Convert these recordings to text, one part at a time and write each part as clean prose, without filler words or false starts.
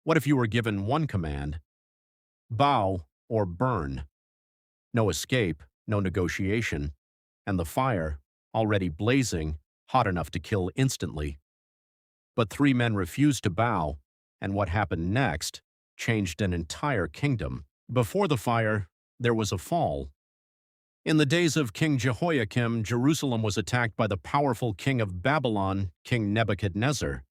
What if you were given one command? Bow or burn. No escape, no negotiation, and the fire, already blazing, hot enough to kill instantly. But three men refused to bow, and what happened next changed an entire kingdom. Before the fire, there was a fall. In the days of King Jehoiakim, Jerusalem was attacked by the powerful king of Babylon, King Nebuchadnezzar.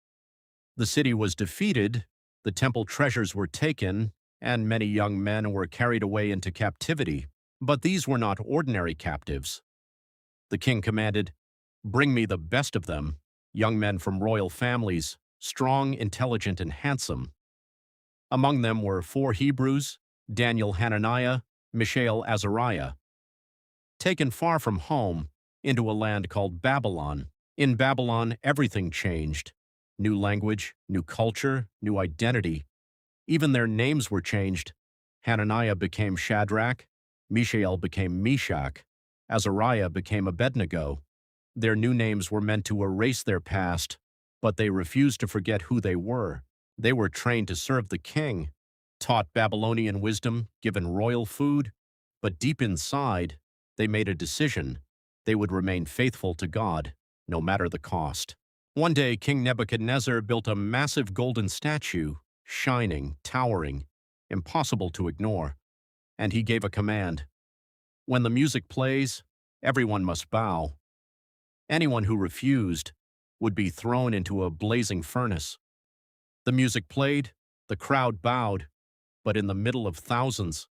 The city was defeated, the temple treasures were taken, and many young men were carried away into captivity. But these were not ordinary captives. The king commanded, "Bring me the best of them, young men from royal families, strong, intelligent, and handsome." Among them were 4 Hebrews, Daniel, Hananiah, Mishael, Azariah. Taken far from home, into a land called Babylon. In Babylon, everything changed. New language, new culture, new identity. Even their names were changed. Hananiah became Shadrach, Mishael became Meshach, Azariah became Abednego. Their new names were meant to erase their past, but they refused to forget who they were. They were trained to serve the king, taught Babylonian wisdom, given royal food, but deep inside, they made a decision. They would remain faithful to God, no matter the cost. One day, King Nebuchadnezzar built a massive golden statue, shining, towering, impossible to ignore, and he gave a command. When the music plays, everyone must bow. Anyone who refused would be thrown into a blazing furnace. The music played, the crowd bowed, but in the middle of thousands,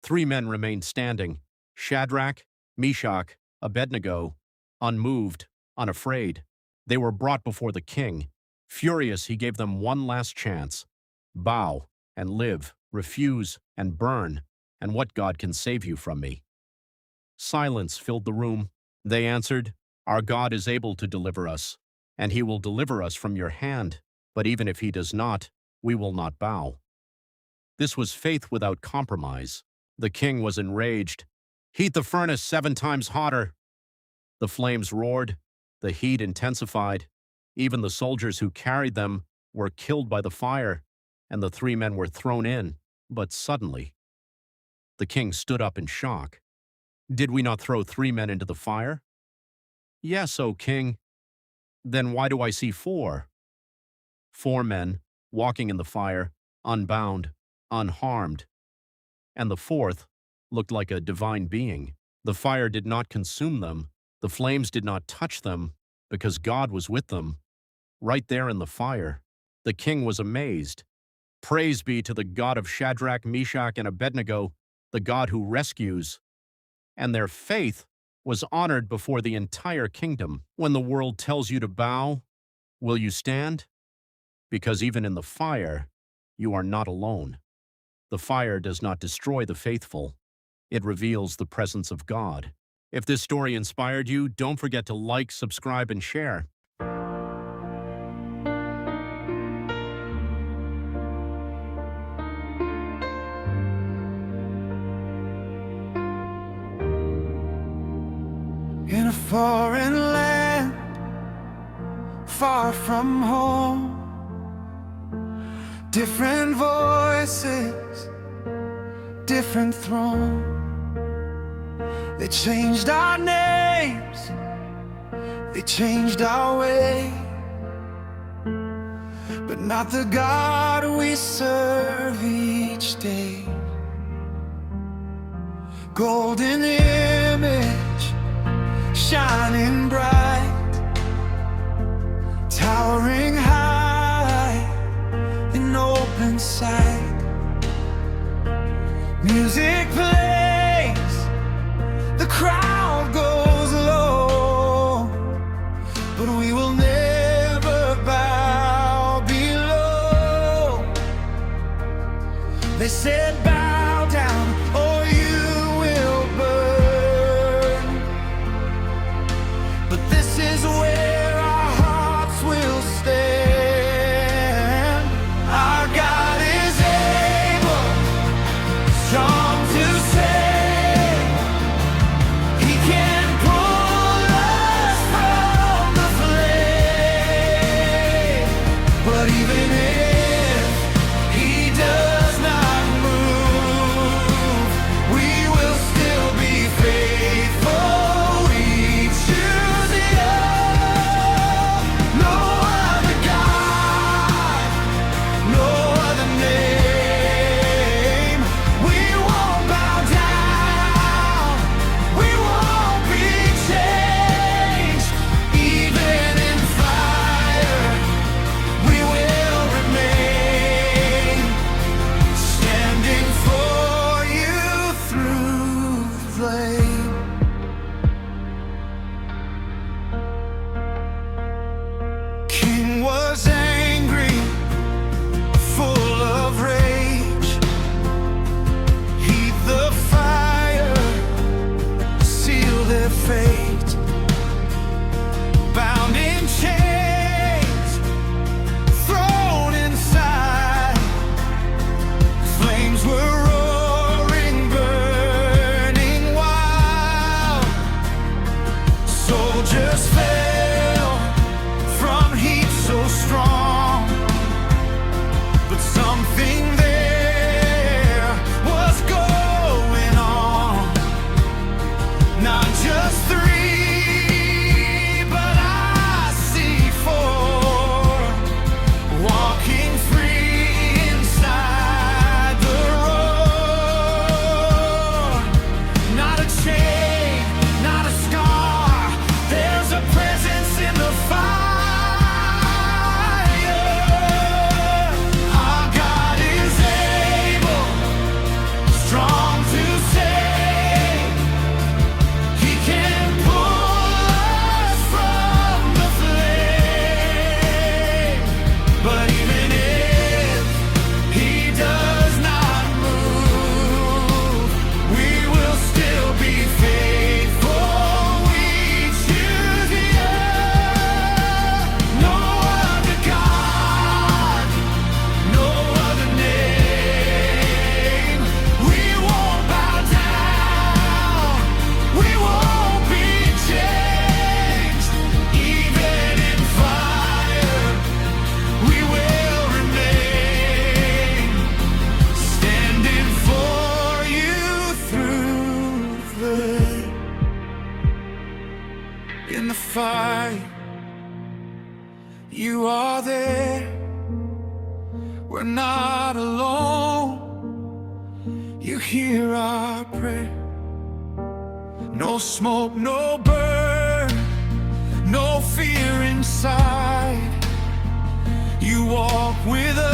3 men remained standing: Shadrach, Meshach, Abednego, unmoved, unafraid. They were brought before the king. Furious, he gave them one last chance. Bow and live, refuse and burn, and what God can save you from me? Silence filled the room. They answered, "Our God is able to deliver us, and he will deliver us from your hand. But even if he does not, we will not bow." This was faith without compromise. The king was enraged. "Heat the furnace 7 times hotter." The flames roared. The heat intensified. Even the soldiers who carried them were killed by the fire, and the 3 men were thrown in. But suddenly, the king stood up in shock. "Did we not throw 3 men into the fire?" "Yes, O king." "Then why do I see 4? 4 men walking in the fire, unbound, unharmed. And the 4th looked like a divine being. The fire did not consume them. The flames did not touch them, because God was with them, right there in the fire. The king was amazed. Praise be to the God of Shadrach, Meshach, and Abednego, the God who rescues. And their faith was honored before the entire kingdom. When the world tells you to bow, will you stand? Because even in the fire, you are not alone. The fire does not destroy the faithful. It reveals the presence of God. If this story inspired you, don't forget to like, subscribe, and share. In a foreign land, far from home, different voices, different throne. They changed our names, they changed our way, but not the God we serve each day. Golden image, shining bright, towering high in open sight. Music plays, the crowd goes low, but we will never bow below. They said bow down or you will burn, but this is where our hearts will stand. Our God is able, strong to save. He can pull us from the flame. But even if not alone. You hear our prayer. No smoke, no burn, no fear inside. You walk with us.